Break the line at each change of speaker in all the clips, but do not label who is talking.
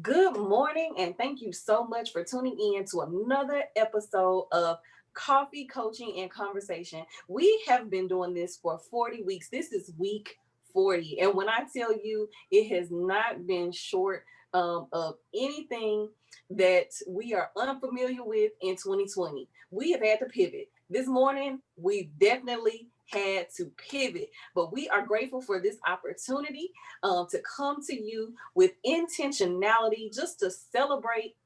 Good morning, and thank you so much for tuning in to another episode of Coffee, Coaching, and Conversation. We have been doing this for 40 weeks. This is week 40. And when I tell you it has not been short of anything that we are unfamiliar with in 2020, we have had to pivot. This morning, we definitely had to pivot, but we are grateful for this opportunity to come to you with intentionality, just to celebrate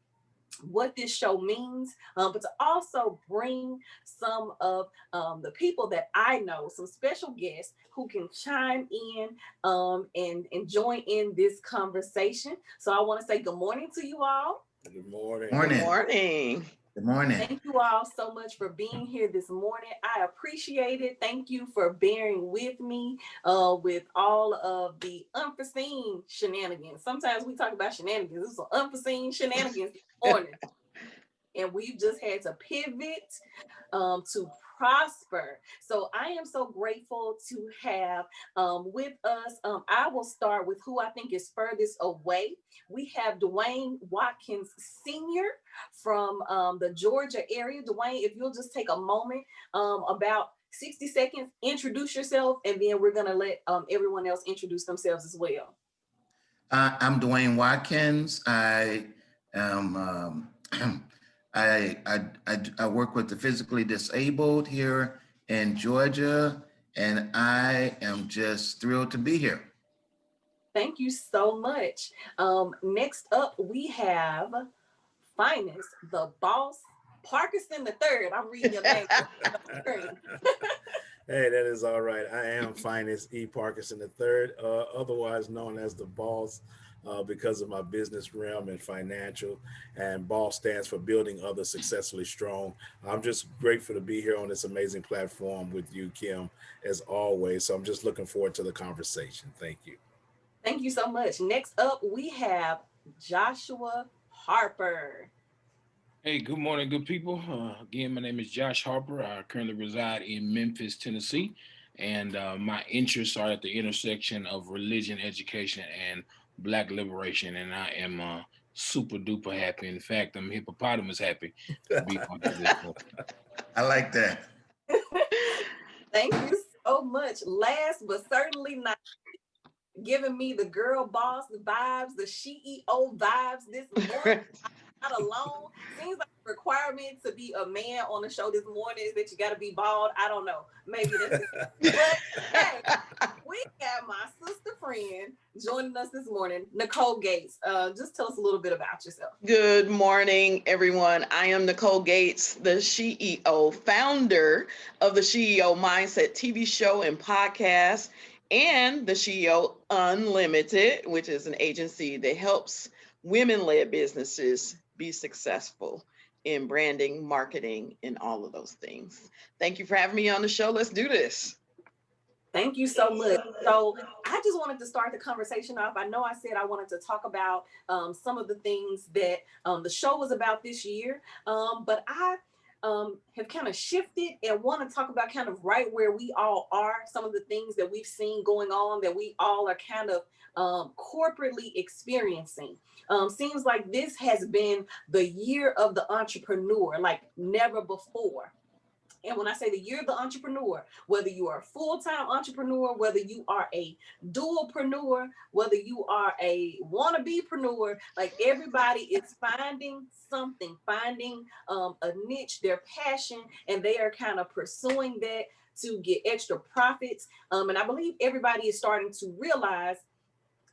what this show means, but to also bring some of the people that I know, some special guests who can chime in and join in this conversation. So I want to say good morning to you all.
Good morning.
Good
Morning.
morning.
Good morning.
Thank you all so much for being here this morning. I appreciate it. Thank you for bearing with me with all of the unforeseen shenanigans. Sometimes we talk about shenanigans. This is unforeseen shenanigans this morning. And we've just had to pivot to prosper. So I am so grateful to have with us. I will start with who I think is furthest away. We have Dwayne Watkins Sr. from the Georgia area. Dwayne, if you'll just take a moment, about 60 seconds, introduce yourself, and then we're going to let everyone else introduce themselves as well.
I'm Dwayne Watkins. I am I work with the physically disabled here in Georgia, and I am just thrilled to be here.
Thank you so much. Next up, we have Finis, the boss, Parkerson the third. I'm reading your name.
Hey, that is all right. I am Finis E. Parkerson III, otherwise known as the boss because of my business realm and financial. And BOSS stands for Building Others Successfully Strong. I'm just grateful to be here on this amazing platform with you, Kim, as always. So I'm just looking forward to the conversation. Thank you.
Thank you so much. Next up, we have Joshua Harper.
Hey, good morning, good people. Again, my name is Josh Harper. I currently reside in Memphis, Tennessee, and my interests are at the intersection of religion, education, and Black liberation. And I am super duper happy. In fact, I'm hippopotamus happy to be part of this.
I like that.
Thank you so much. Last but certainly not, giving me the girl boss vibes, the CEO vibes this morning. Not alone. Seems like a requirement to be a man on the show this morning is that you got to be bald. I don't know. Maybe that's it. But hey, we got my sister friend joining us this morning, Nicole Gates. Just tell us a little bit about yourself.
Good morning, everyone. I am Nicole Gates, the CEO, founder of the CEO Mindset TV show and podcast, and the CEO Unlimited, which is an agency that helps women-led businesses be successful in branding, marketing, and all of those things. Thank you for having me on the show. Let's do this.
Thank you so much. So I just wanted to start the conversation off. I know I said I wanted to talk about some of the things that the show was about this year, but I have kind of shifted and want to talk about kind of right where we all are, some of the things that we've seen going on that we all are kind of corporately experiencing. Seems like this has been the year of the entrepreneur, like never before. And when I say the year of the entrepreneur, whether you are a full-time entrepreneur, whether you are a dualpreneur, whether you are a wannabe-preneur, like everybody is finding something, finding a niche, their passion, and they are kind of pursuing that to get extra profits. And I believe everybody is starting to realize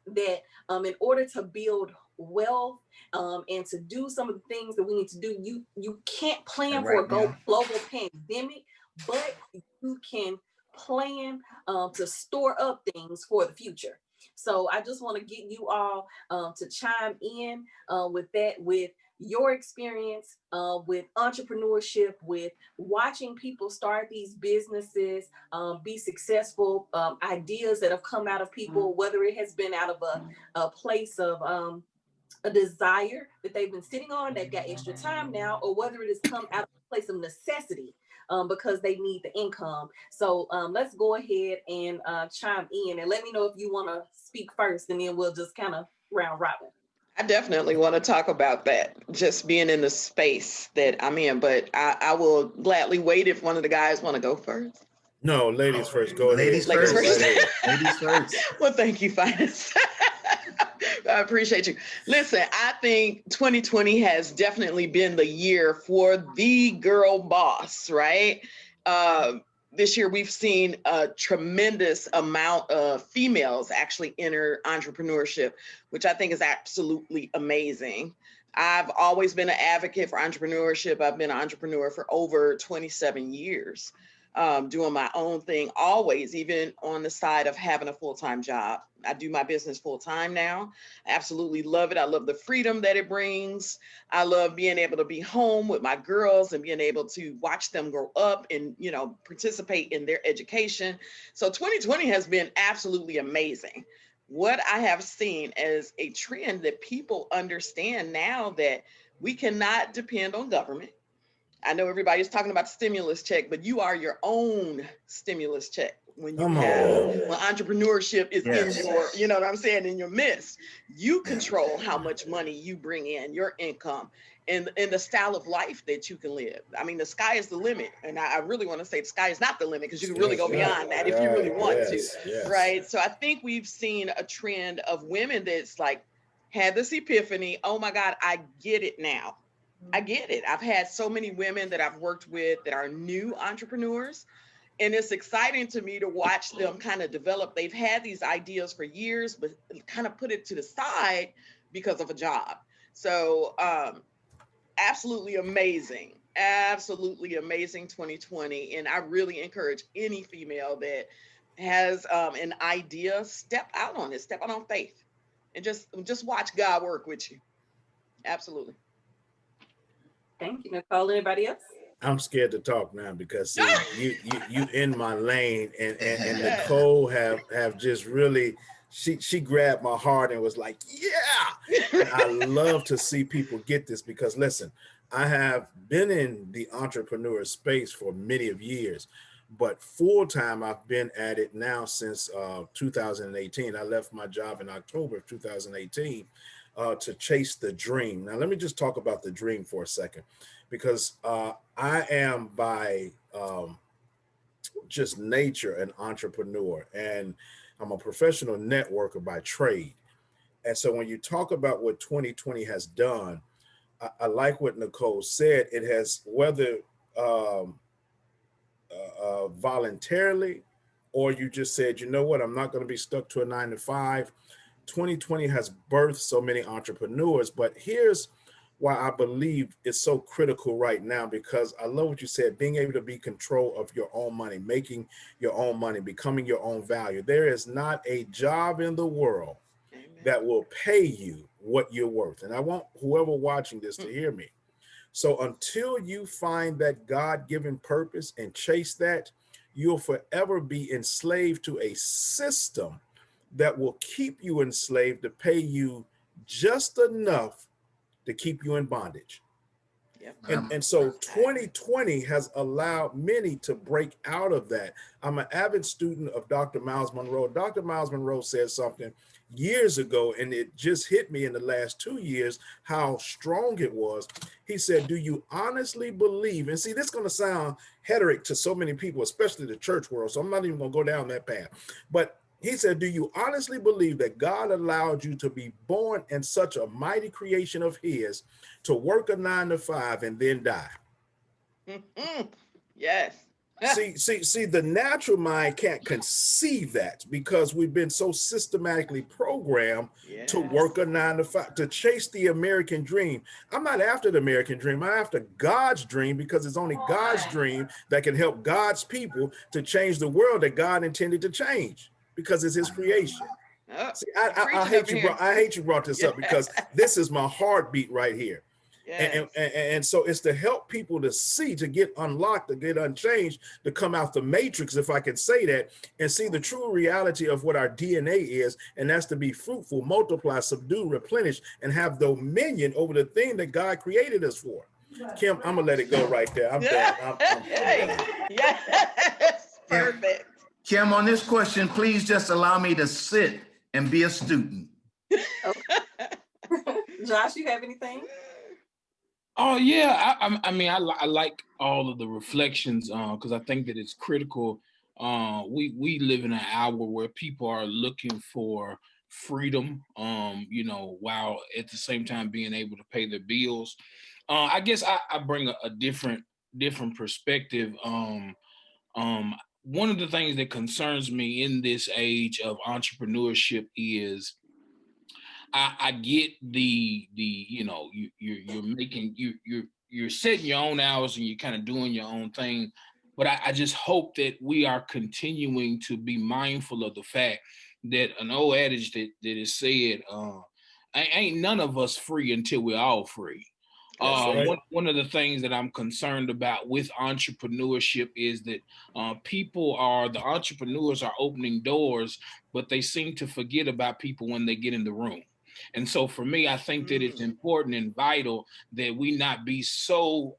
that in order to build wealth and to do some of the things that we need to do, you can't plan for a global pandemic, but you can plan to store up things for the future. So I just want to get you all to chime in with that, with your experience with entrepreneurship, with watching people start these businesses, be successful, ideas that have come out of people, whether it has been out of a place of a desire that they've been sitting on, they've got extra time now, or whether it has come out of a place of necessity because they need the income. So let's go ahead and chime in and let me know if you want to speak first, and then we'll just kind of round robin.
I definitely want to talk about that, just being in the space that I'm in, but I will gladly wait if one of the guys want to go first.
No, ladies first. Go ahead.
Ladies
Ladies
Go
first.
first.
right ahead.
Ladies first.
Well, thank you, Finis. I appreciate you. Listen, I think 2020 has definitely been the year for the girl boss, right? This year, we've seen a tremendous amount of females actually enter entrepreneurship, which I think is absolutely amazing. I've always been an advocate for entrepreneurship. I've been an entrepreneur for over 27 years, doing my own thing, always, even on the side of having a full-time job. I do my business full-time now. I absolutely love it. I love the freedom that it brings. I love being able to be home with my girls and being able to watch them grow up and, participate in their education. So 2020 has been absolutely amazing. What I have seen as a trend that people understand now that we cannot depend on government. I know everybody's talking about stimulus check, but you are your own stimulus check when you
Come
have,
on.
when entrepreneurship is
Yes.
in your, you know what I'm saying, in your midst. You control how much money you bring in, your income, and the style of life that you can live. I mean, the sky is the limit. And I really want to say the sky is not the limit, because you can really go beyond that if you really want to,
Yes.
right? So I think we've seen a trend of women that's like had this epiphany, oh my God, I get it now. I get it. I've had so many women that I've worked with that are new entrepreneurs, and it's exciting to me to watch them kind of develop. They've had these ideas for years, but kind of put it to the side because of a job. So absolutely amazing. Absolutely amazing 2020. And I really encourage any female that has an idea, step out on it, step out on faith, and just watch God work with you. Absolutely.
Thank you, Nicole. Anybody else?
I'm scared to talk now because see, you in my lane, and Nicole have just really, she grabbed my heart and was like, yeah. And I love to see people get this, because listen, I have been in the entrepreneur space for many of years, but full time I've been at it now since 2018. I left my job in October of 2018 to chase the dream. Now let me just talk about the dream for a second, because I am by just nature an entrepreneur, and I'm a professional networker by trade. And so when you talk about what 2020 has done, I like what Nicole said. It has, whether voluntarily, or you just said, you know what, I'm not going to be stuck to a 9 to 5. 2020 has birthed so many entrepreneurs, but here's why I believe it's so critical right now, because I love what you said, being able to be control of your own money, making your own money, becoming your own value. There is not a job in the world that will pay you what you're worth. And I want whoever watching this to hear me. So until you find that God-given purpose and chase that, you'll forever be enslaved to a system that will keep you enslaved to pay you just enough to keep you in bondage.
Yep.
And so 2020 has allowed many to break out of that. I'm an avid student of Dr. Miles Monroe. Dr. Miles Monroe said something years ago, and it just hit me in the last 2 years how strong it was. He said, do you honestly believe, and see, this is going to sound heteric to so many people, especially the church world, so I'm not even going to go down that path, but he said, do you honestly believe that God allowed you to be born in such a mighty creation of his, to work a 9 to 5 and then die?
Yes.
See, the natural mind can't conceive that, because we've been so systematically programmed to work a 9 to 5, to chase the American dream. I'm not after the American dream. I'm after God's dream, because it's only God's dream that can help God's people to change the world that God intended to change, because it's his creation. See, I hate you brought this up, because this is my heartbeat right here. Yes. And so it's to help people to see, to get unlocked, to get unchanged, to come out the matrix, if I can say that, and see the true reality of what our DNA is. And that's to be fruitful, multiply, subdue, replenish, and have dominion over the thing that God created us for. Kim, I'm gonna let it go right there. I'm done. I'm done.
Yes, perfect.
Kim, on this question, please just allow me to sit and be a student.
Josh, you have anything?
Oh yeah, I mean, I like all of the reflections because I think that it's critical. We live in an hour where people are looking for freedom, while at the same time being able to pay their bills. I guess I bring a different perspective. One of the things that concerns me in this age of entrepreneurship is I get the you're making you're setting your own hours and you're kind of doing your own thing, but I just hope that we are continuing to be mindful of the fact that an old adage that is said, ain't none of us free until we're all free.
That's right.
One of the things that I'm concerned about with entrepreneurship is that the entrepreneurs are opening doors, but they seem to forget about people when they get in the room. And so for me, I think that it's important and vital that we not be so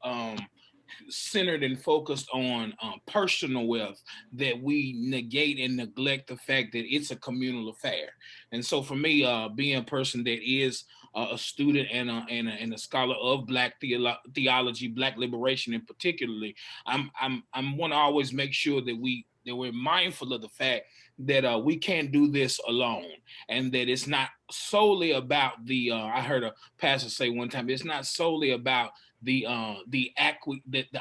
centered and focused on personal wealth that we negate and neglect the fact that it's a communal affair. And so for me, being a person that is a student and a scholar of Black theology, Black liberation in particularly, I'm want to always make sure that we're mindful of the fact that we can't do this alone, and that it's not solely about the. I heard a pastor say one time, it's not solely about the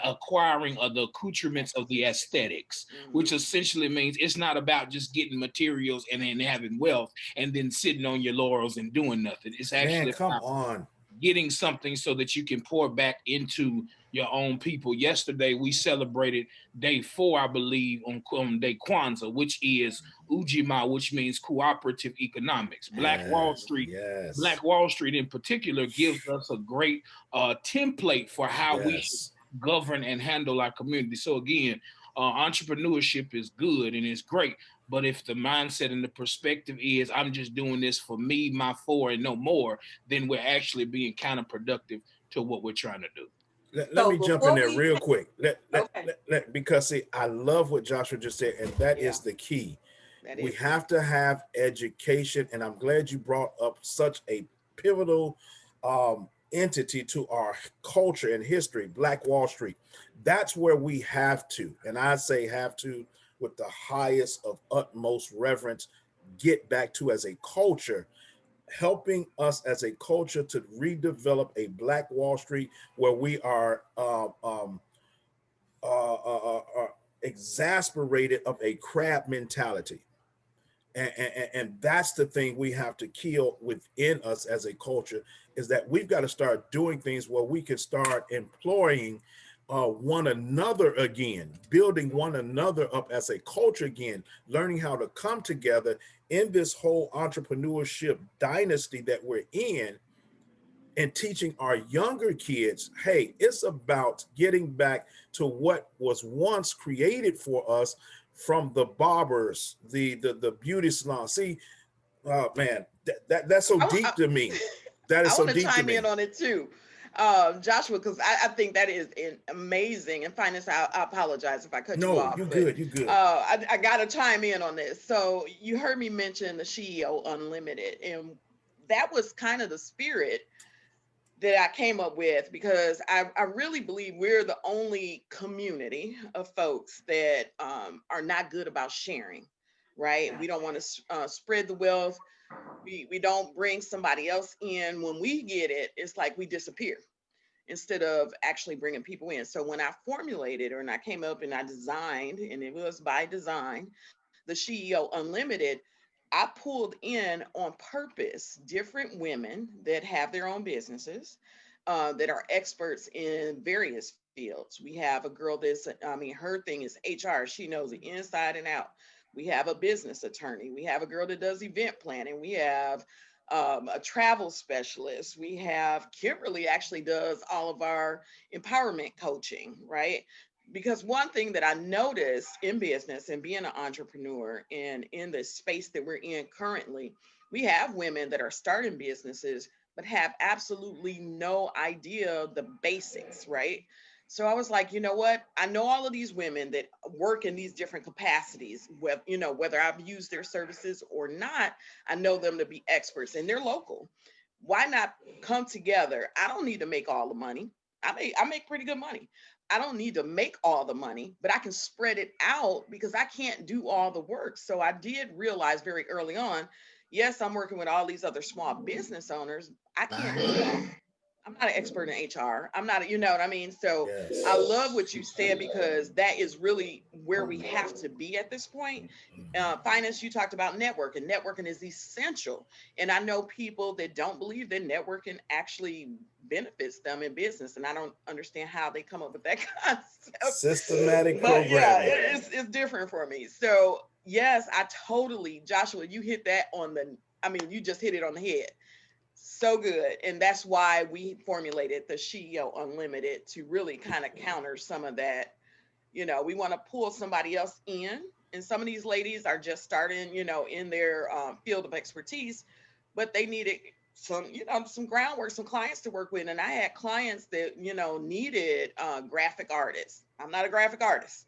acquiring of the accoutrements of the aesthetics, which essentially means it's not about just getting materials and then having wealth and then sitting on your laurels and doing nothing. It's
Man,
actually
come
about
on.
getting something so that you can pour back into your own people. Yesterday, we celebrated day 4, I believe, on Day Kwanzaa, which is Ujima, which means cooperative economics.
Yes, yes,
Black Wall Street in particular gives us a great template for how we should
yes.
govern and handle our community. So again, entrepreneurship is good and it's great, but if the mindset and the perspective is I'm just doing this for me, my four, and no more, then we're actually being counterproductive to what we're trying to do.
Let
So
me jump in
before
there
we,
real quick.
okay,
Because see, I love what Joshua just said, and that
Yeah,
is the key.
that
We
is key.
have to have education, and I'm glad you brought up such a pivotal entity to our culture and history, Black Wall Street. That's where we have to, and I say have to with the highest of utmost reverence, get back to as a culture, helping us as a culture to redevelop a Black Wall Street where we are exasperated of a crab mentality. And that's the thing we have to kill within us as a culture, is that we've got to start doing things where we can start employing one another again, building one another up as a culture again, learning how to come together in this whole entrepreneurship dynasty that we're in, and teaching our younger kids, hey, it's about getting back to what was once created for us, from the barbers, the beauty salon. See, man, that's so
I,
deep to me. That is
I
so
want to
deep to
chime in
me.
on it too, Joshua, because I think that is amazing. And Finance, I apologize if I cut you
No,
off,
you
but
good, you good.
I got to chime in on this. So you heard me mention the CEO Unlimited, and that was kind of the spirit that I came up with, because I really believe we're the only community of folks that are not good about sharing, right? We don't want to spread the wealth. We don't bring somebody else in. When we get it, it's like we disappear instead of actually bringing people in. So when I formulated, or and I came up and I designed, and it was by design, the CEO Unlimited, I pulled in on purpose different women that have their own businesses, that are experts in various fields. We have a girl that's, I mean, her thing is HR. She knows it inside and out. We have a business attorney. We have a girl that does event planning. We have a travel specialist. We have Kimberly actually does all of our empowerment coaching, right? Because one thing that I noticed in business and being an entrepreneur and in the space that we're in currently, we have women that are starting businesses but have absolutely no idea of the basics, right? So I was like, you know what? I know all of these women that work in these different capacities, whether I've used their services or not, I know them to be experts and they're local. why not come together? I don't need to make all the money. I make pretty good money. I don't need to make all the money, but I can spread it out because I can't do all the work. So I did realize very early on, yes, I'm working with all these other small business owners. I can't do it all. I'm not an expert in HR. I'm not, you know what I mean? So I
Yes.
love what you said because that is really where we have to be at this point. Finance, you talked about networking. Networking is essential. And I know people that don't believe that networking actually benefits them in business. And I don't understand how they come up with that concept.
Systematic
But yeah,
programming.
it's different for me. So yes, I totally, Joshua, you hit that on the, I mean, you just hit it on the head. So good. And that's why we formulated the CEO Unlimited to really kind of counter some of that. You know, we want to pull somebody else in. And some of these ladies are just starting, you know, in their field of expertise, but they needed some, you know, some groundwork, some clients to work with. And I had clients that, you know, needed graphic artists. I'm not a graphic artist.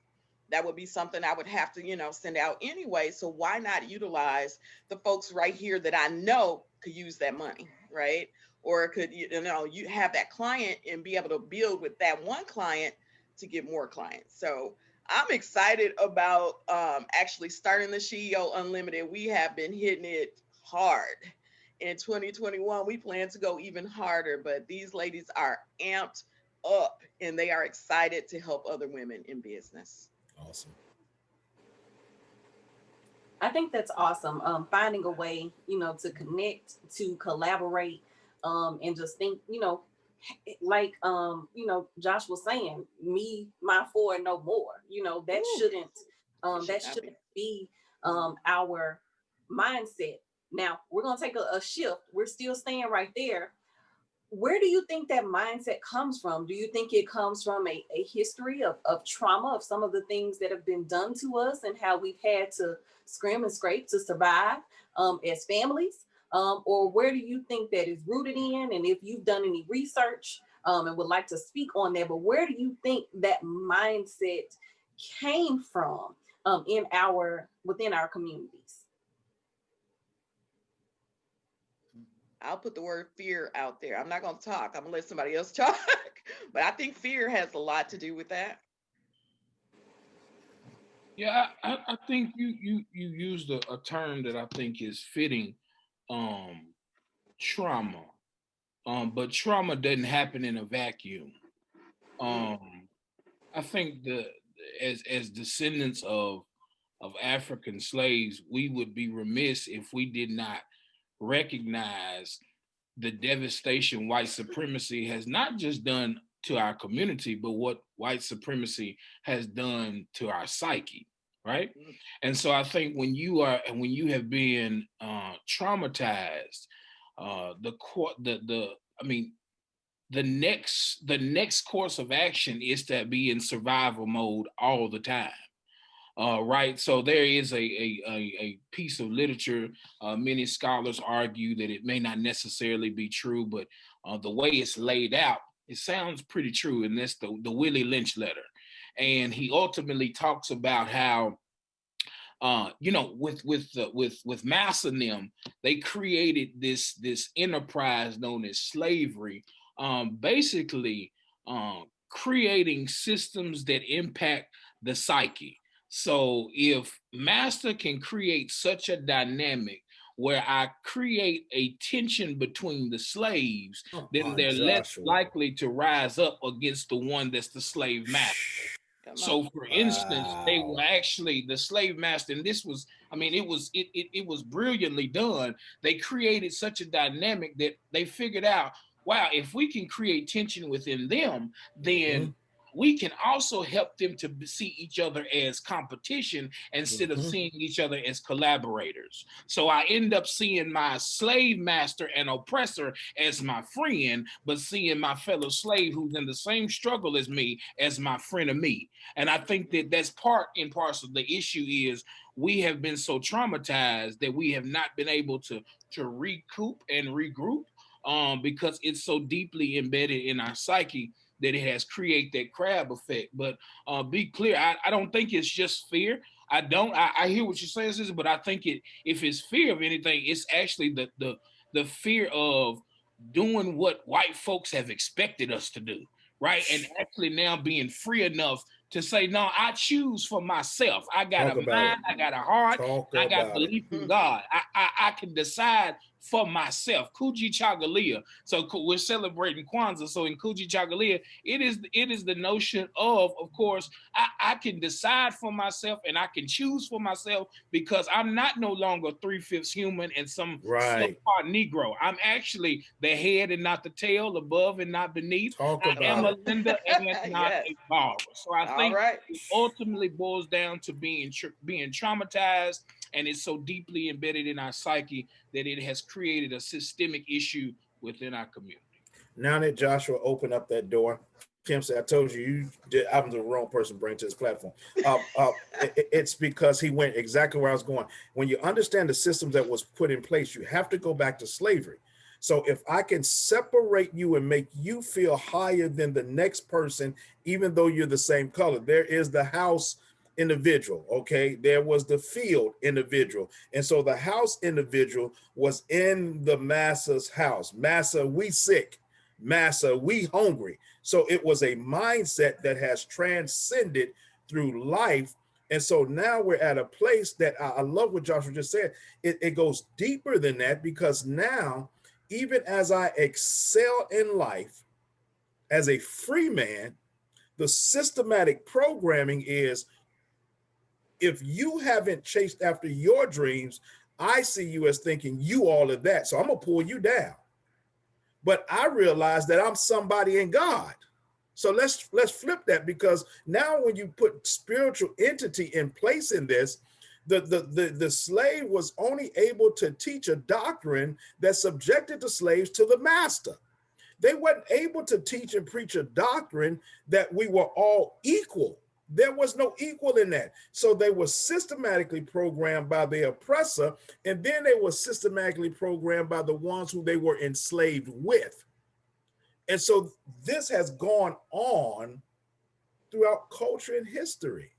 That would be something I would have to, you know, send out anyway. So why not utilize the folks right here that I know could use that money, right? Or could, you know, you have that client and be able to build with that one client to get more clients. So I'm excited about actually starting the CEO Unlimited. We have been hitting it hard. In 2021, we plan to go even harder, but these ladies are amped up and they are excited to help other women in business.
Awesome.
I think that's awesome. Finding a way, to connect, to collaborate, and just think, like Josh was saying, me, my four, and no more. That
Ooh,
shouldn't
it should
that
not be.
shouldn't be our mindset. Now we're gonna take a shift. We're still staying right there. Where do you think that mindset comes from? Do you think it comes from a history of trauma, of some of the things that have been done to us and how we've had to scream and scrape to survive as families? Or where do you think that is rooted in? And if you've done any research and would like to speak on that, but where do you think that mindset came from within our communities?
I'll put the word fear out there. I'm not going to talk. I'm going to let somebody else talk. But I think fear has a lot to do with that.
Yeah, I think you used a term that I think is fitting, um, trauma. But trauma doesn't happen in a vacuum. Um, I think as descendants of African slaves, we would be remiss if we did not recognize the devastation white supremacy has not just done to our community, but what white supremacy has done to our psyche, right?
Mm.
And so I think when you have been traumatized, the I mean the next course of action is to be in survival mode all the time. Right. So there is a piece of literature. Many scholars argue that it may not necessarily be true, but the way it's laid out, it sounds pretty true. And that's the Willie Lynch letter. And he ultimately talks about how with Mass and them, they created this enterprise known as slavery, basically creating systems that impact the psyche. So if Master can create such a dynamic where I create a tension between the slaves,
Come
then
on,
they're less
Joshua.
likely to rise up against the one that's the slave master.
Come on.
So, for instance, they
Wow.
were actually the slave master, and this was, I mean, it was brilliantly done. They created such a dynamic that they figured out, wow, if we can create tension within them,
Mm-hmm.
then we can also help them to see each other as competition instead of
Mm-hmm.
seeing each other as collaborators. So I end up seeing my slave master and oppressor as my friend, but seeing my fellow slave who's in the same struggle as me as my friend of me. And I think that that's part and parcel. The issue is we have been so traumatized that we have not been able to recoup and regroup, because it's so deeply embedded in our psyche that it has created that crab effect. But be clear, I don't think it's just fear. I don't. I hear what you're saying, sister, but I think if it's fear of anything, it's actually the fear of doing what white folks have expected us to do, right? And actually now being free enough to say, no, I choose for myself. I got
Talk
a
about
mind,
it.
I got a heart,
Talk
I got
about it.
belief in God. I can decide for myself. Kuji Chagalia. So we're celebrating Kwanzaa. So in Kuji Chagalia, it is the notion of course, I can decide for myself and I can choose for myself because I'm not no longer 3/5 human and some
Right.
subpart Negro. I'm actually the head and not the tail, above and not beneath.
Talk
I am
about
a
it.
lender and not
Yes.
a borrower. So I
All
think
right.
it ultimately boils down to being traumatized, and it's so deeply embedded in our psyche that it has created a systemic issue within our community.
Now that Joshua opened up that door, Kim said, I told you, I'm the wrong person to bring to this platform. It's because he went exactly where I was going. When you understand the systems that was put in place, you have to go back to slavery. So if I can separate you and make you feel higher than the next person, even though you're the same color, there is the house individual, okay? There was the field individual. And so the house individual was in the massa's house. Massa, we sick. Massa, we hungry. So it was a mindset that has transcended through life. And so now we're at a place that I love what Joshua just said. It goes deeper than that because now, even as I excel in life as a free man, the systematic programming is if you haven't chased after your dreams, I see you as thinking you all of that. So I'm going to pull you down. But I realize that I'm somebody in God. So let's flip that, because now when you put spiritual entity in place in this, the slave was only able to teach a doctrine that subjected the slaves to the master. They weren't able to teach and preach a doctrine that we were all equal. There was no equal in that. So they were systematically programmed by the oppressor, and then they were systematically programmed by the ones who they were enslaved with. And so this has gone on throughout culture and history.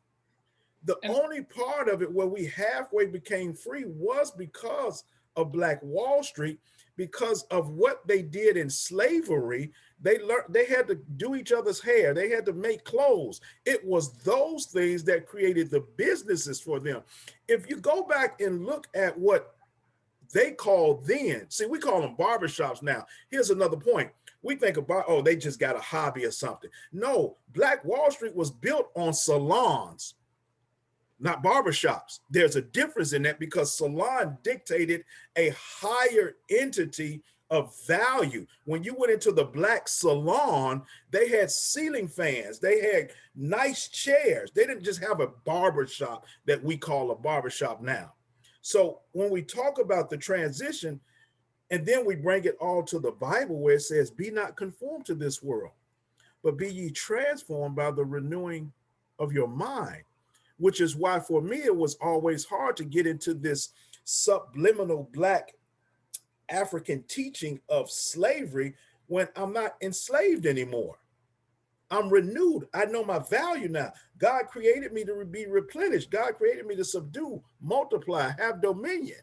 The only part of it where we halfway became free was because of Black Wall Street, because of what they did in slavery. They learned they had to do each other's hair. They had to make clothes. It was those things that created the businesses for them. If you go back and look at what they called then, see, we call them barbershops now. Here's another point. We think about, oh, they just got a hobby or something. No, Black Wall Street was built on salons, not barbershops. There's a difference in that because salon dictated a higher entity of value. When you went into the Black salon, they had ceiling fans. They had nice chairs. They didn't just have a barbershop that we call a barbershop now. So when we talk about the transition, and then we bring it all to the Bible where it says, be not conformed to this world, but be ye transformed by the renewing of your mind. Which is why for me, it was always hard to get into this subliminal Black African teaching of slavery when I'm not enslaved anymore. I'm renewed. I know my value now. God created me to be replenished. God created me to subdue, multiply, have dominion.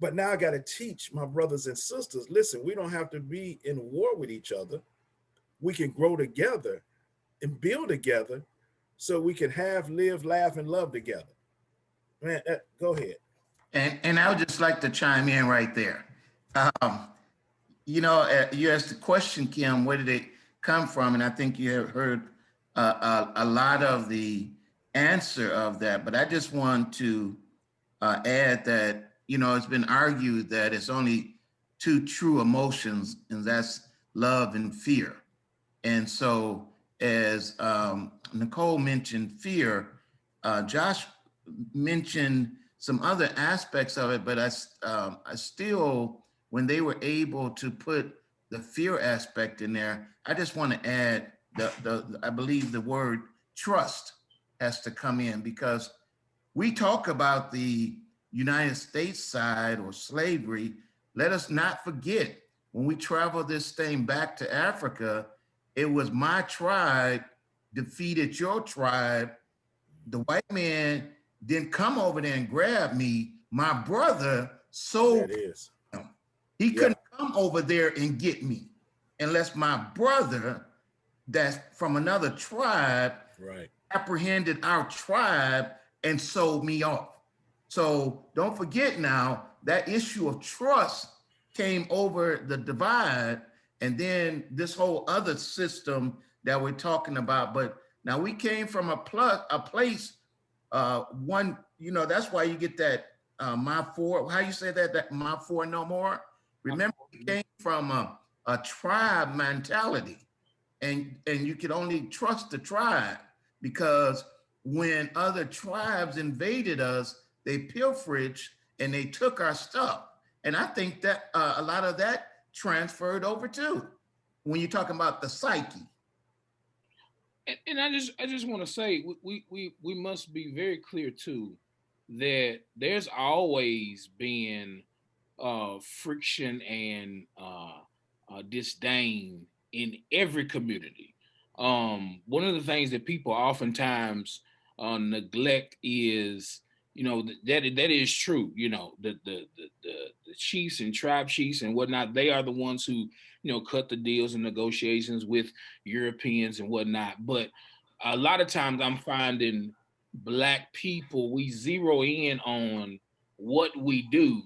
But now I got to teach my brothers and sisters, listen, we don't have to be in war with each other. We can grow together and build together so we can have, live, laugh, and love together. Man, go ahead.
And I would just like to chime in right there. You know, you asked the question, Kim, where did it come from? And I think you have heard a lot of the answer of that. But I just want to add that, you know, it's been argued that it's only two true emotions, and that's love and fear. And so as Nicole mentioned fear, Josh mentioned some other aspects of it, but I still, when they were able to put the fear aspect in there, I just want to add I believe the word trust has to come in, because we talk about the United States side or slavery. Let us not forget, when we travel this thing back to Africa, it was my tribe defeated your tribe. The white man didn't come over there and grab me. My brother sold him. He couldn't come over there and get me unless my brother that's from another tribe apprehended our tribe and sold me off. So don't forget now, that issue of trust came over the divide, and then this whole other system that we're talking about. But now we came from a place, one, you know, that's why you get that my four, how you say that my four no more? Remember, we came from a tribe mentality, and you could only trust the tribe because when other tribes invaded us, they pilferage and they took our stuff. And I think that a lot of that transferred over too, when you're talking about the psyche.
And I just want to say we must be very clear too that there's always been friction and disdain in every community. One of the things that people oftentimes neglect is, you know, that is true. You know, the chiefs and tribe chiefs and whatnot, they are the ones who, you know, cut the deals and negotiations with Europeans and whatnot. But a lot of times I'm finding Black people, we zero in on what we do,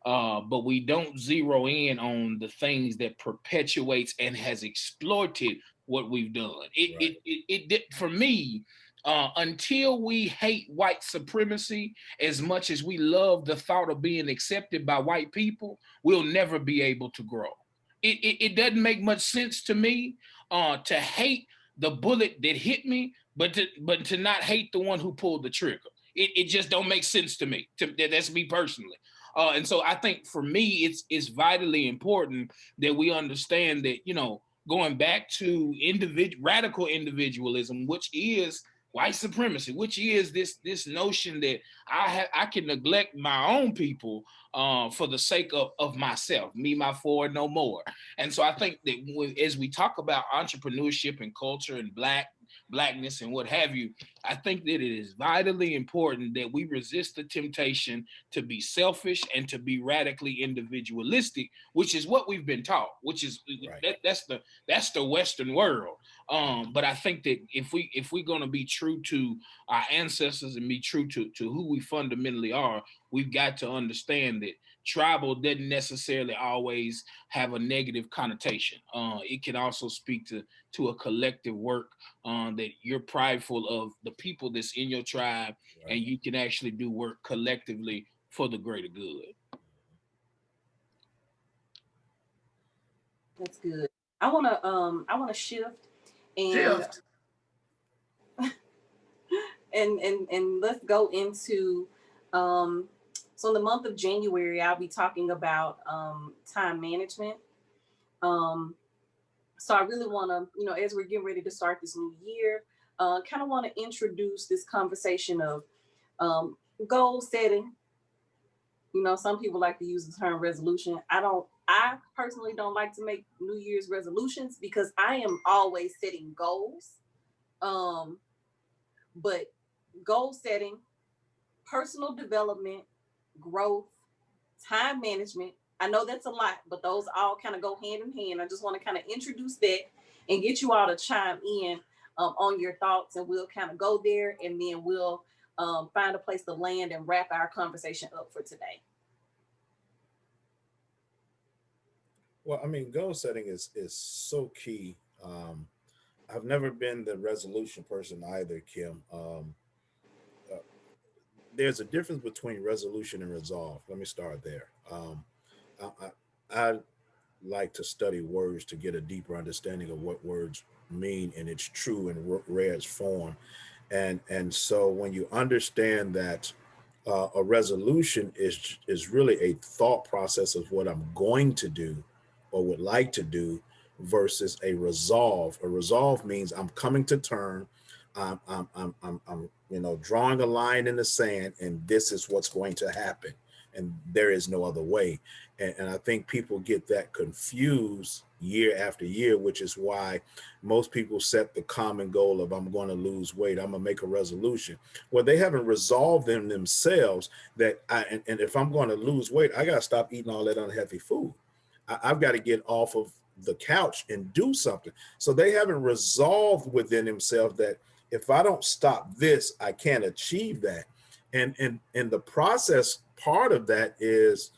but we don't zero in on the things that perpetuates and has exploited what we've done. It for me, until we hate white supremacy as much as we love the thought of being accepted by white people, we'll never be able to grow. It doesn't make much sense to me to hate the bullet that hit me, but to not hate the one who pulled the trigger. It just don't make sense to me. That's me personally. And so I think for me, it's vitally important that we understand that, you know, going back to radical individualism, which is white supremacy, which is this notion that I can neglect my own people for the sake of myself, me, my four, no more. And so I think that as we talk about entrepreneurship and culture and blackness and what have you, I think that it is vitally important that we resist the temptation to be selfish and to be radically individualistic, which is what we've been taught, which is that's the Western world. But I think that if we're going to be true to our ancestors and be true to who we fundamentally are, we've got to understand that tribal doesn't necessarily always have a negative connotation. It can also speak to a collective work, that you're prideful of the people that's in your tribe, and you can actually do work collectively for the greater good.
That's good. I wanna shift and and let's go into so in the month of January I'll be talking about time management. So I really want to, you know, as we're getting ready to start this new year, kind of want to introduce this conversation of goal setting. You know, some people like to use the term resolution. I personally don't like to make New Year's resolutions because I am always setting goals. But goal setting, personal development, growth, time management, I know that's a lot, but those all kind of go hand in hand. I just want to kind of introduce that and get you all to chime in on your thoughts, and we'll kind of go there, and then we'll find a place to land and wrap our conversation up for today.
Well, I mean, goal setting is so key. I've never been the resolution person either, Kim. There's a difference between resolution and resolve. Let me start there. I like to study words to get a deeper understanding of what words mean in its true and rarest form. And so when you understand that a resolution is really a thought process of what I'm going to do or would like to do versus a resolve. A resolve means I'm coming to term. I'm drawing a line in the sand, and this is what's going to happen, and there is no other way. And I think people get that confused year after year, which is why most people set the common goal of I'm going to lose weight, I'm going to make a resolution. Well, they haven't resolved in themselves that and if I'm going to lose weight, I got to stop eating all that unhealthy food. I've got to get off of the couch and do something. So they haven't resolved within themselves that if I don't stop this, I can't achieve that. And the process part of that is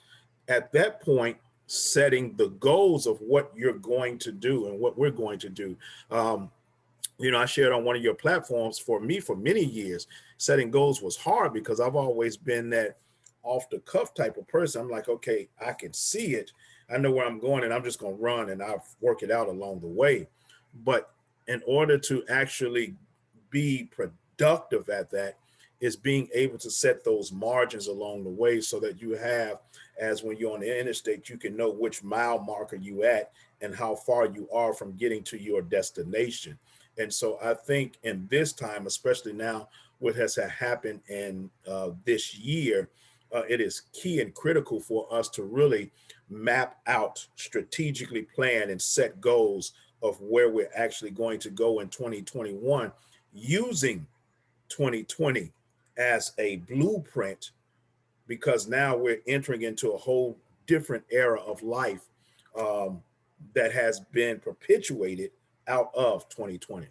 at that point setting the goals of what you're going to do and what we're going to do. I shared on one of your platforms, for me for many years, setting goals was hard because I've always been that off the cuff type of person. I'm like, okay, I can see it. I know where I'm going and I'm just going to run and I'll work it out along the way. But in order to actually be productive at that is being able to set those margins along the way so that you have, as when you're on the interstate, you can know which mile marker you at and how far you are from getting to your destination. And so I think in this time, especially now, what has happened in this year, it is key and critical for us to really map out, strategically plan, and set goals of where we're actually going to go in 2021, using 2020 as a blueprint, because now we're entering into a whole different era of life that has been perpetuated out of 2020.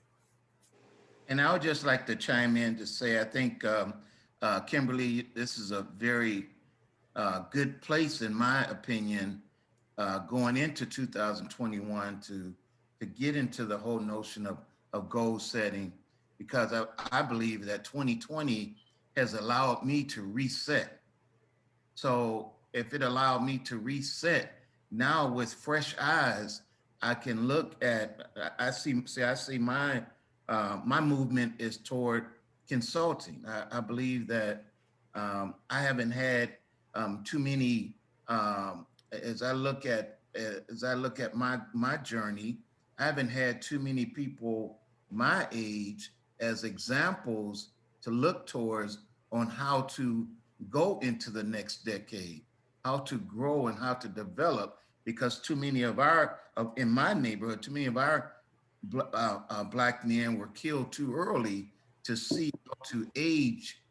And I would just like to chime in to say, I think, Kimberly, this is a very good place, in my opinion, going into 2021 to get into the whole notion of goal setting, because I believe that 2020 has allowed me to reset. So if it allowed me to reset now with fresh eyes, I can look at, I see my movement is toward consulting. I believe that I haven't had too many, as I look at, my journey, I haven't had too many people my age as examples to look towards on how to go into the next decade, how to grow and how to develop, because too many of in my neighborhood, too many of our Black men were killed too early to see how to age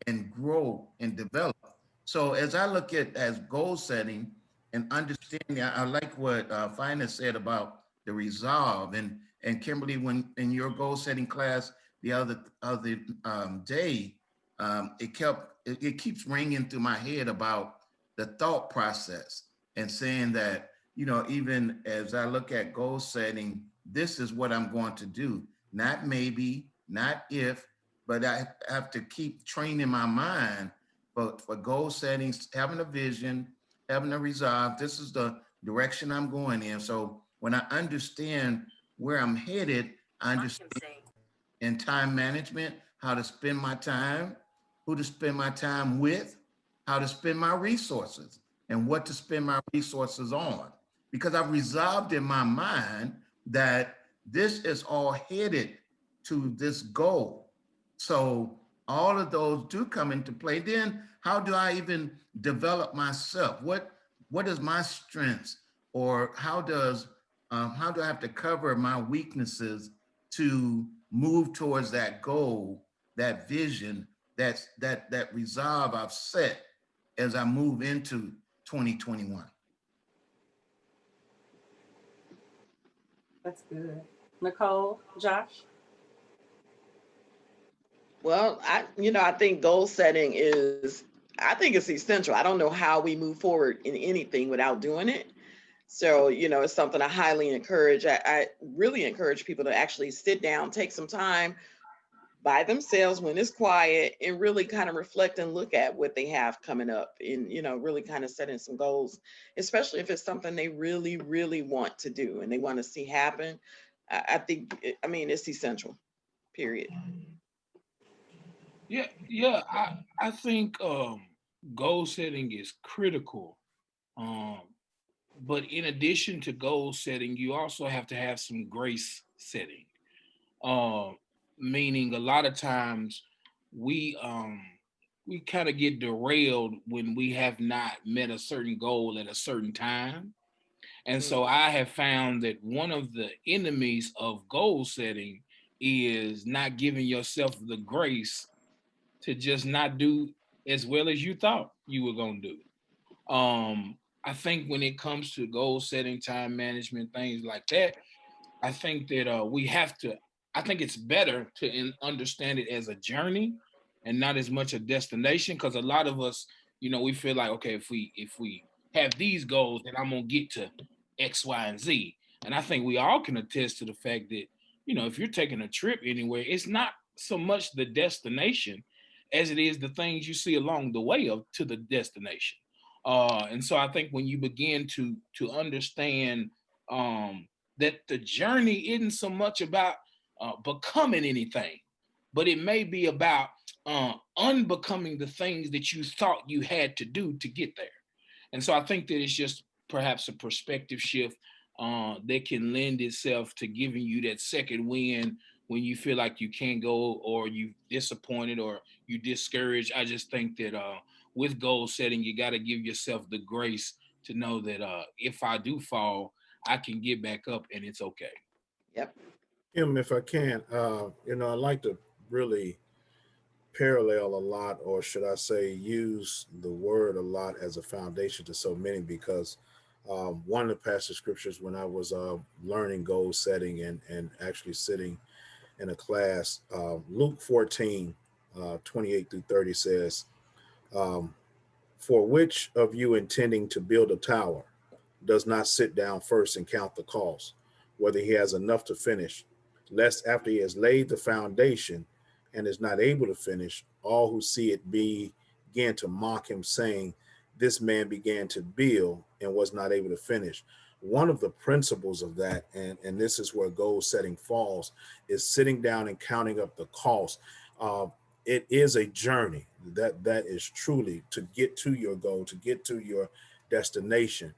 and grow and develop. So as I look at as goal setting and understanding, I like what Fina said about the resolve, and Kimberly, when in your goal setting class the other day, it keeps ringing through my head about the thought process, and saying that, even as I look at goal setting, this is what I'm going to do, not maybe, not if, but I have to keep training my mind. But for goal settings, having a vision, having a resolve, this is the direction I'm going in. So when I understand where I'm headed, I understand in time management, how to spend my time, who to spend my time with, how to spend my resources, and what to spend my resources on. Because I've resolved in my mind that this is all headed to this goal. So all of those do come into play. Then how do I even develop myself? What is my strengths, or how do I have to cover my weaknesses to move towards that goal, that vision, that resolve I've set as I move into 2021?
That's good. Nicole, Josh?
Well, I think goal setting I think it's essential. I don't know how we move forward in anything without doing it. So, it's something I highly encourage. I really encourage people to actually sit down, take some time by themselves when it's quiet, and really kind of reflect and look at what they have coming up, and, really kind of setting some goals, especially if it's something they really, really want to do and they want to see happen. I think, it's essential, period.
Yeah. I think goal setting is critical. Um, but in addition to goal setting, you also have to have some grace setting. Um, Meaning a lot of times we we kind of get derailed when we have not met a certain goal at a certain time. And so
Mm.
I have found that one of the enemies of goal setting is not giving yourself the grace to just not do as well as you thought you were going to do. I think when it comes to goal setting, time management, things like that, I think that we have to. I think it's better to understand it as a journey and not as much a destination. Because a lot of us, we feel like, okay, if we have these goals, then I'm gonna get to X, Y, and Z. And I think we all can attest to the fact that if you're taking a trip anywhere, it's not so much the destination as it is the things you see along the way of to the destination. And so I think when you begin to understand that the journey isn't so much about becoming anything, but it may be about unbecoming the things that you thought you had to do to get there. And so I think that it's just perhaps a perspective shift that can lend itself to giving you that second win when you feel like you can't go, or you disappointed, or you discouraged. I just think that with goal setting, you got to give yourself the grace to know that if I do fall, I can get back up and it's okay.
Yep.
Kim, if I can, I like to really parallel a lot, or should I say, use the word a lot as a foundation to so many, because one of the passage scriptures when I was learning goal setting and actually sitting in a class, Luke 14, 28 through 30 says, um, for which of you intending to build a tower does not sit down first and count the cost, whether he has enough to finish, lest after he has laid the foundation and is not able to finish, all who see it begin to mock him, saying, this man began to build and was not able to finish. One of the principles of that, and this is where goal setting falls, is sitting down and counting up the cost. It is a journey that is truly to get to your goal, to get to your destination.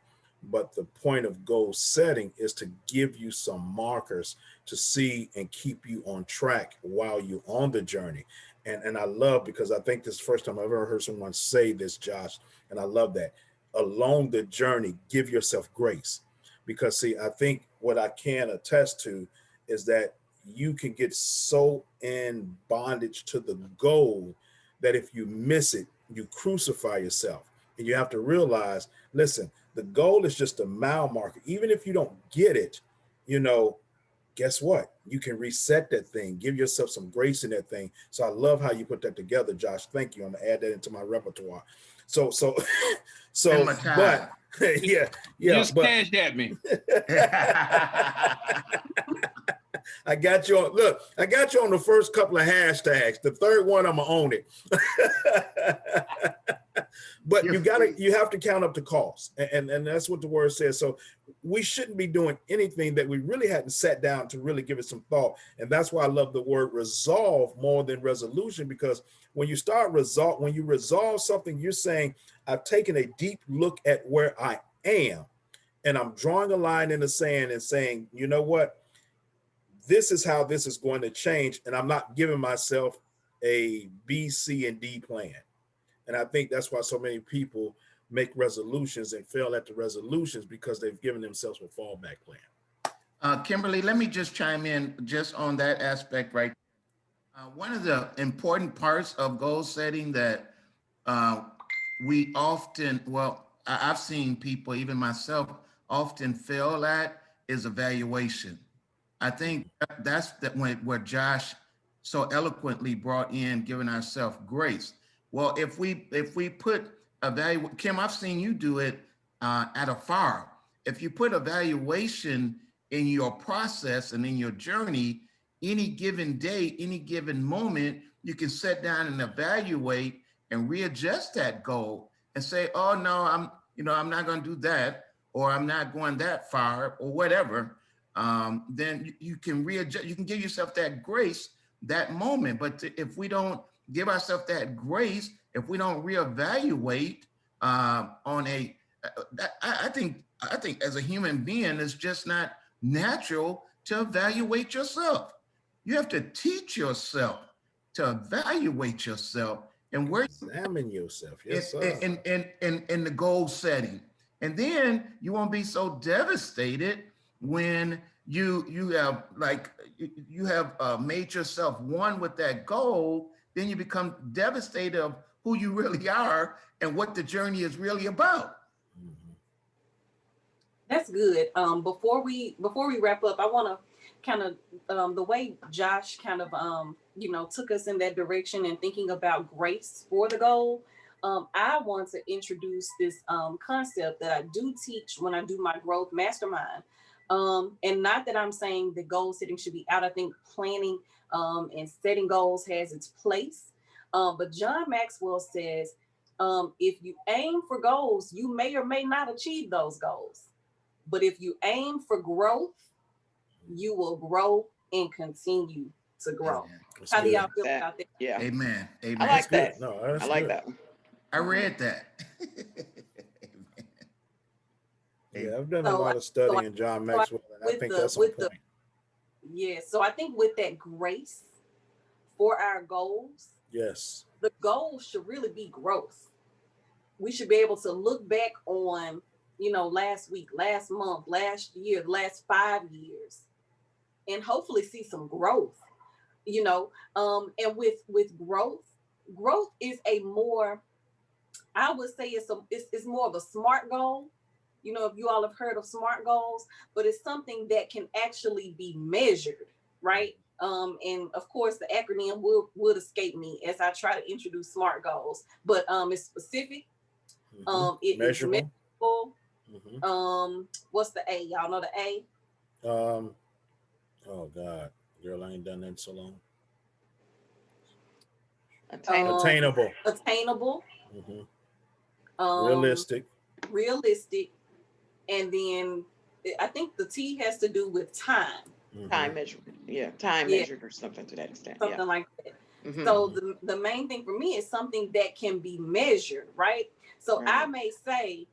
But the point of goal setting is to give you some markers to see and keep you on track while you're on the journey. And I love, because I think this is the first time I've ever heard someone say this, Josh, and I love that. Along the journey, give yourself grace. Because see, I think what I can attest to is that you can get so in bondage to the goal that if you miss it, you crucify yourself. And you have to realize, listen, the goal is just a mile marker. Even if you don't get it, guess what? You can reset that thing, give yourself some grace in that thing. So I love how you put that together, Josh. Thank you. I'm gonna add that into my repertoire. So, but
Just
but
cash at me.
I got you on. Look, I got you on the first couple of hashtags. The third one, I'm gonna own it. But you have to count up the costs, and that's what the word says. So we shouldn't be doing anything that we really hadn't sat down to really give it some thought. And that's why I love the word resolve more than resolution, because when you resolve something, you're saying, I've taken a deep look at where I am, and I'm drawing a line in the sand and saying, you know what? This is how this is going to change. And I'm not giving myself a B, C, and D plan. And I think that's why so many people make resolutions and fail at the resolutions, because they've given themselves a fallback plan.
Kimberly, let me just chime in just on that aspect right. One of the important parts of goal setting that we often, I've seen people, even myself, often fail at is evaluation. I think that's where Josh so eloquently brought in giving ourselves grace. Well, if we put Kim, I've seen you do it at a fire. If you put evaluation in your process and in your journey, any given day, any given moment, you can sit down and evaluate and readjust that goal and say, oh no, I'm not going to do that, or I'm not going that far, or whatever. Then you can readjust, you can give yourself that grace, that moment. But if we don't give ourselves that grace, if we don't reevaluate I think as a human being, it's just not natural to evaluate yourself. You have to teach yourself to evaluate yourself and where
examine yourself. Yes, sir.
in the goal setting. And then you won't be so devastated when you have made yourself one with that goal. Then you become devastated of who you really are and what the journey is really about.
That's good. Before we wrap up, I want to kind of the way Josh kind of took us in that direction and thinking about grace for the goal. I want to introduce this concept that I do teach when I do my growth mastermind. And not that I'm saying that goal setting should be out. I think planning and setting goals has its place. But John Maxwell says, if you aim for goals, you may or may not achieve those goals. But if you aim for growth, you will grow and continue to grow.
Amen.
How do
good.
y'all feel about that?
Yeah,
Amen. Amen.
I like that.
No,
I
that's
like
good.
that.
I read that.
Yeah, I've done a
So,
lot of
so,
studying John Maxwell, and I think that's on point.
yeah. So I think with that grace for our goals,
Yes.
the goal should really be growth. We should be able to look back on, last week, last month, last year, the last 5 years, and hopefully see some growth. And with growth is a more, I would say it's more of a SMART goal. If you all have heard of SMART goals, but it's something that can actually be measured, right? And of course, the acronym would escape me as I try to introduce SMART goals, but it's specific. It is
Measurable.
measurable.
Mm-hmm.
What's the A? Y'all know the A?
Oh God, girl, I ain't done that in so long.
Attainable.
Attainable.
Mm-hmm. Realistic.
Realistic. And then I think the T has to do with time.
Mm-hmm.
Time measured. Yeah, time measured or something to that extent.
Something like that.
Mm-hmm.
So the main thing for me is something that can be measured, right? So
Right.
I may say,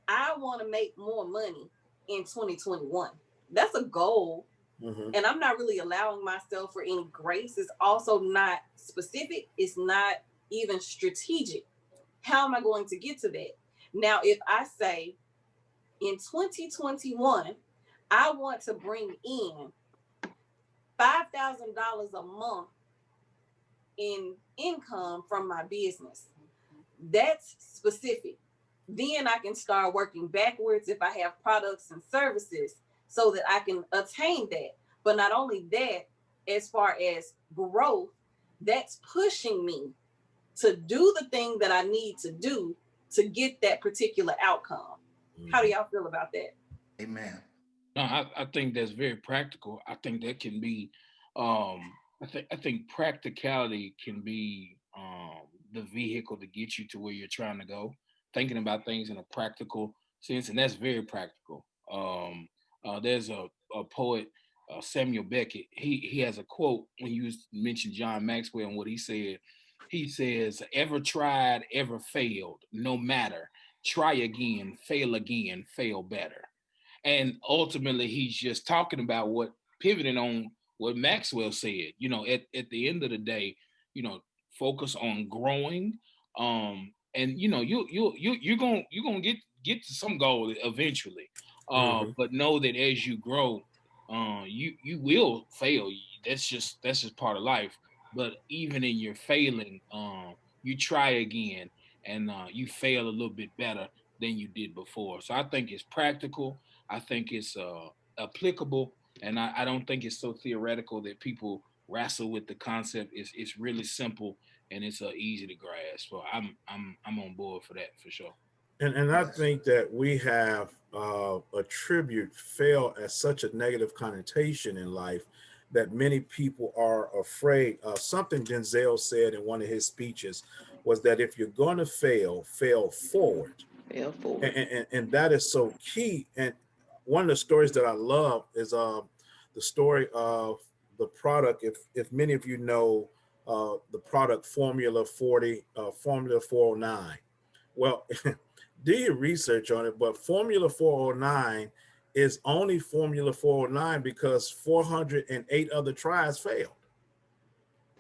I want to make more money in 2021. That's a goal.
Mm-hmm.
And I'm not really allowing myself for any grace. It's also not specific. It's not even strategic. How am I going to get to that? Now, if I say in 2021, I want to bring in $5,000 a month in income from my business, that's specific. Then I can start working backwards if I have products and services so that I can attain that. But not only that, as far as growth, that's pushing me to do the thing that I need to do to get that particular outcome. How do y'all feel about that?
Amen.
No, I think that's very practical. I think that can be, I think practicality can be the vehicle to get you to where you're trying to go. Thinking about things in a practical sense, and that's very practical. There's a poet, Samuel Beckett. He has a quote when you mentioned John Maxwell and what he said. He says, "Ever tried, ever failed, no matter. Try again, fail better." And ultimately, he's just talking about pivoting on what Maxwell said. At the end of the day, focus on growing. And you're gonna get to some goal eventually.
Mm-hmm.
But know that as you grow, you will fail. That's just part of life. But even in your failing, you try again, and you fail a little bit better than you did before. So I think it's practical. I think it's applicable, and I don't think it's so theoretical that people wrestle with the concept. It's really simple, and it's easy to grasp. So I'm on board for that for sure.
And I think that we have attribute fail as such a negative connotation in life that many people are afraid. Something Denzel said in one of his speeches was that if you're going to fail forward.
Fail forward.
And that is so key. And one of the stories that I love is the story of the product. If many of you know the product Formula 40, Formula 409. Well, do your research on it, but Formula 409 is only Formula 409 because 408 other tries failed.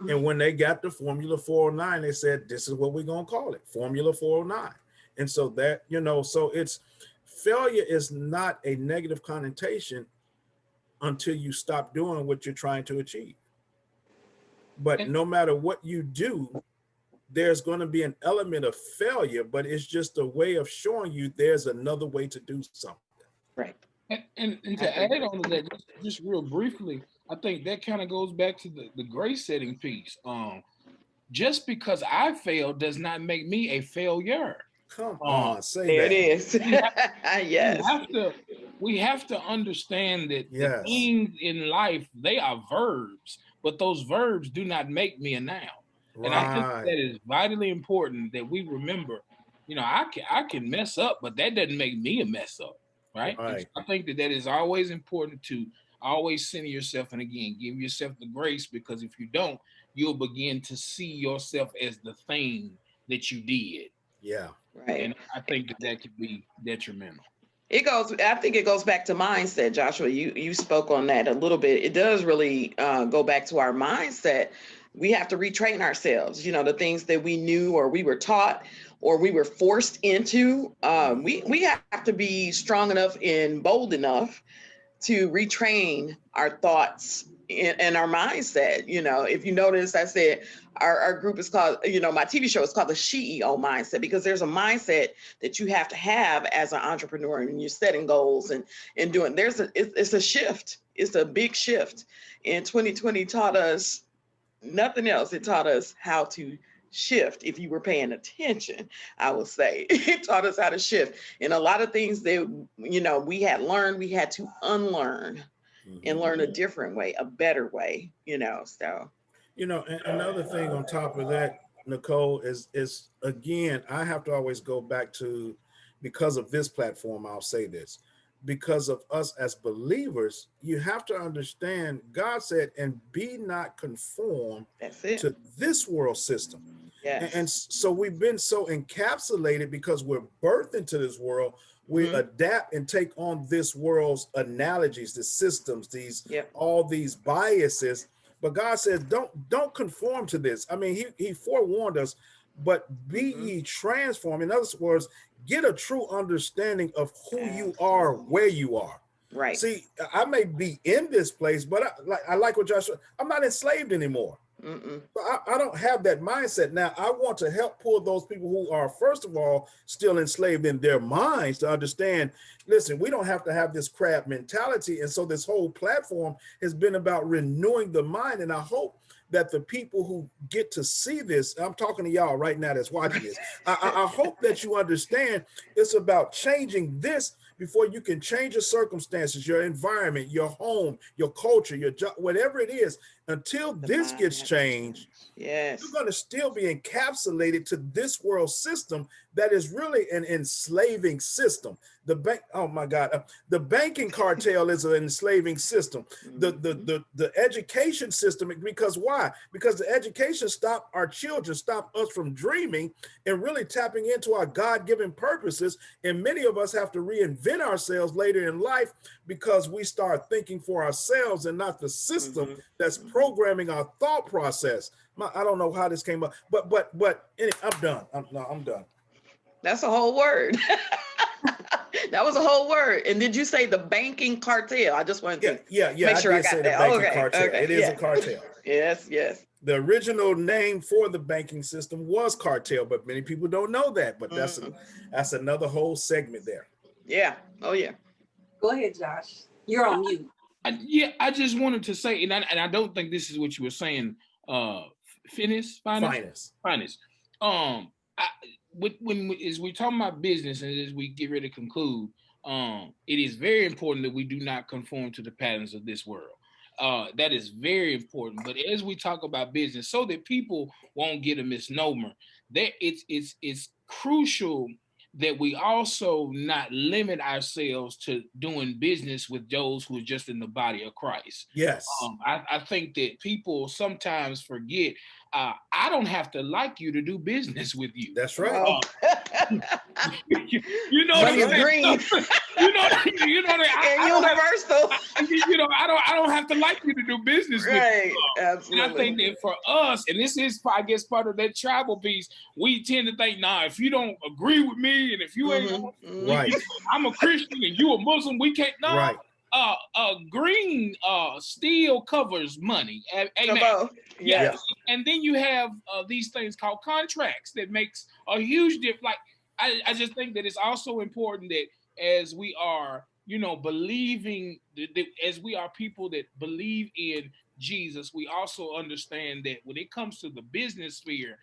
And when they got the Formula 409, they said, this is what we're going to call it, Formula 409. And so that, so it's failure is not a negative connotation until you stop doing what you're trying to achieve. But no matter what you do, there's going to be an element of failure, but it's just a way of showing you there's another way to do something.
Right.
And to add on to that, just real briefly, I think that kind of goes back to the grace setting piece. Just because I failed does not make me a failure.
Come
Um,
on, say
There it
that.
is.
we have, we
Yes.
have to we have to understand that the
Yes.
things in life, they are verbs, but those verbs do not make me a noun. And I think
Right.
that is vitally important that we remember. I can mess up, but that doesn't make me a mess up, right? And so
Right.
I think that is always important to always center yourself, and again, give yourself the grace, because if you don't, you'll begin to see yourself as the thing that you did,
Yeah.
and
Right.
I think that could be detrimental.
I think it goes back to mindset, Joshua. You spoke on that a little bit. It does really go back to our mindset. We have to retrain ourselves, the things that we knew or we were taught or we were forced into. We have to be strong enough and bold enough to retrain our thoughts and our mindset. If you notice, I said our group is called, my TV show is called the CEO mindset, because there's a mindset that you have to have as an entrepreneur, and you're setting goals and doing, it's a shift. It's a big shift. And 2020 taught us nothing else. It taught us how to shift. If you were paying attention, I would say it taught us how to shift. And a lot of things that, we had learned, we had to unlearn and learn a different way, a better way, so.
And another thing on top of that, Nicole, is again, I have to always go back to, because of this platform, I'll say this, because of us as believers, you have to understand God said, and be not conformed
That's it.
to this world system.
Yes.
And so we've been so encapsulated because we're birthed into this world. We adapt and take on this world's analogies, the systems,
Yep.
all these biases. But God says, don't conform to this. I mean, he forewarned us, but be ye transformed. In other words, get a true understanding of who you are, where you are.
Right.
See, I may be in this place, but I like what Joshua, I'm not enslaved anymore. I don't have that mindset. Now, I want to help pull those people who are, first of all, still enslaved in their minds to understand, listen, we don't have to have this crab mentality. And so this whole platform has been about renewing the mind. And I hope that the people who get to see this, I'm talking to y'all right now that's watching this, I hope that you understand it's about changing this before you can change your circumstances, your environment, your home, your culture, your job, whatever it is. Until this gets changed,
yes,
you're going to still be encapsulated to this world system that is really an enslaving system. The bank, oh my God, the banking cartel is an enslaving system. The education system, because why? Because the education stopped our children, stopped us from dreaming and really tapping into our God-given purposes. And many of us have to reinvent ourselves later in life because we start thinking for ourselves and not the system that's programming our thought process. I don't know how this came up, but anyway, I'm done. I'm done.
That's a whole word. That was a whole word. And did you say the banking cartel? I just wanted to make sure I got that.
Banking cartel. It is a cartel.
Yes.
The original name for the banking system was cartel, but many people don't know that. But that's another whole segment there.
Yeah. Oh yeah.
Go ahead, Josh. You're on mute.
I just wanted to say, and I don't think this is what you were saying. Finis. When as we talking about business and as we get ready to conclude, it is very important that we do not conform to the patterns of this world. That is very important. But as we talk about business, so that people won't get a misnomer, that it's crucial that we also not limit ourselves to doing business with those who are just in the body of Christ.
Yes.
I think that people sometimes forget, I don't have to like you to do business with you.
That's right.
You know
Money is green.
You know that
universal.
I don't have to like you to do business with you.
Absolutely.
And I think that for us, and this is, I guess, part of that tribal piece, we tend to think, if you don't agree with me, and if you ain't,
right,
I'm a Christian and you a Muslim, we can't. No,
right.
Green still covers money. Amen.
Yes.
And then you have these things called contracts that makes a huge difference. Like I just think that it's also important that as we are, believing as we are people that believe in Jesus, we also understand that when it comes to the business sphere,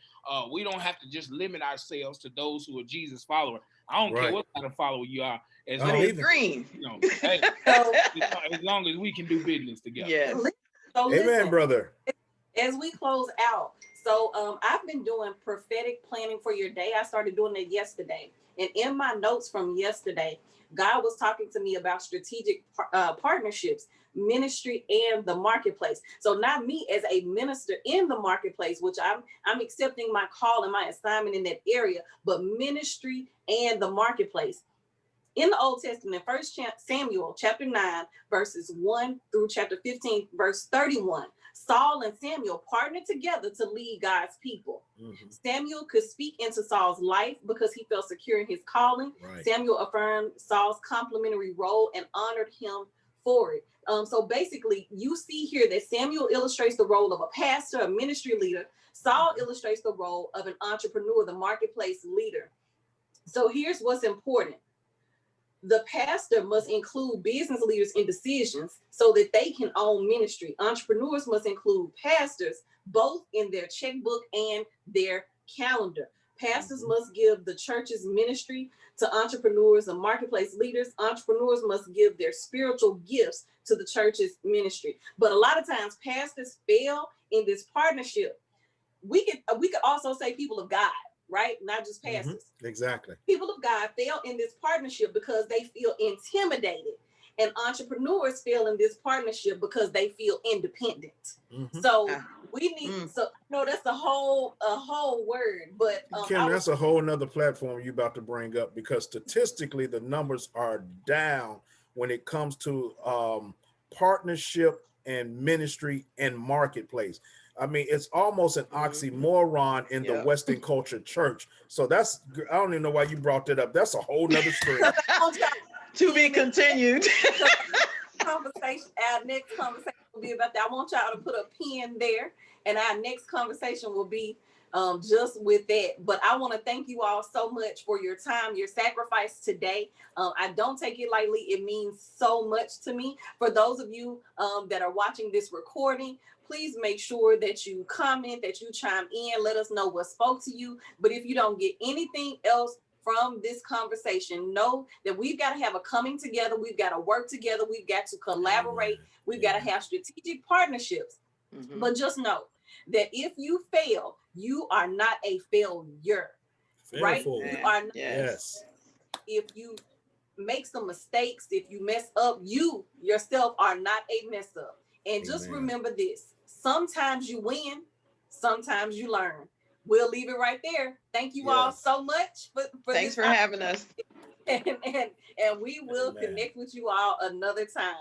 we don't have to just limit ourselves to those who are Jesus followers. I don't care what kind of follower you are, as long as
green.
Hey,
So,
as long as we can do business together.
Yes.
so
Amen,
listen,
brother.
as we close out, so I've been doing prophetic planning for your day. I started doing it yesterday. And in my notes from yesterday, God was talking to me about strategic partnerships, ministry, and the marketplace. So not me as a minister in the marketplace, which I'm accepting my call and my assignment in that area, but ministry and the marketplace. In the Old Testament, 1 Samuel chapter 9, verses 1 through chapter 15, verse 31, Saul and Samuel partnered together to lead God's people. Mm-hmm. Samuel could speak into Saul's life because he felt secure in his calling. Right. Samuel affirmed Saul's complementary role and honored him for it. So basically, you see here that Samuel illustrates the role of a pastor, a ministry leader. Saul illustrates the role of an entrepreneur, the marketplace leader. So here's what's important. The pastor must include business leaders in decisions so that they can own ministry. Entrepreneurs must include pastors both in their checkbook and their calendar. Pastors must give the church's ministry to entrepreneurs and marketplace leaders. Entrepreneurs must give their spiritual gifts to the church's ministry. But a lot of times pastors fail in this partnership. We could also say people of God, right? Not just pastors.
Mm-hmm. Exactly.
People of God fail in this partnership because they feel intimidated, and entrepreneurs fail in this partnership because they feel independent. Mm-hmm. So we need, so no, that's a whole word, but
Kim, that's a whole nother platform you about to bring up, because statistically the numbers are down when it comes to partnership and ministry and marketplace. I mean, it's almost an oxymoron in the Western culture church. So that's, I don't even know why you brought that up. That's a whole nother story.
To be continued.
Our next conversation will be about that. I want y'all to put a pin there, and our next conversation will be just with that. But I want to thank you all so much for your time, your sacrifice today. I don't take it lightly. It means so much to me. For those of you that are watching this recording, please make sure that you comment, that you chime in, let us know what spoke to you. But if you don't get anything else from this conversation, know that we've got to have a coming together. We've got to work together. We've got to collaborate. We've got to have strategic partnerships. Mm-hmm. But just know that if you fail, you are not a failure, right? You are not.
Yes.
If you make some mistakes, if you mess up, you yourself are not a mess up. And just remember this: sometimes you win, sometimes you learn. We'll leave it right there. Thank you all so much for
Thanks for having us.
And we will connect with you all another time.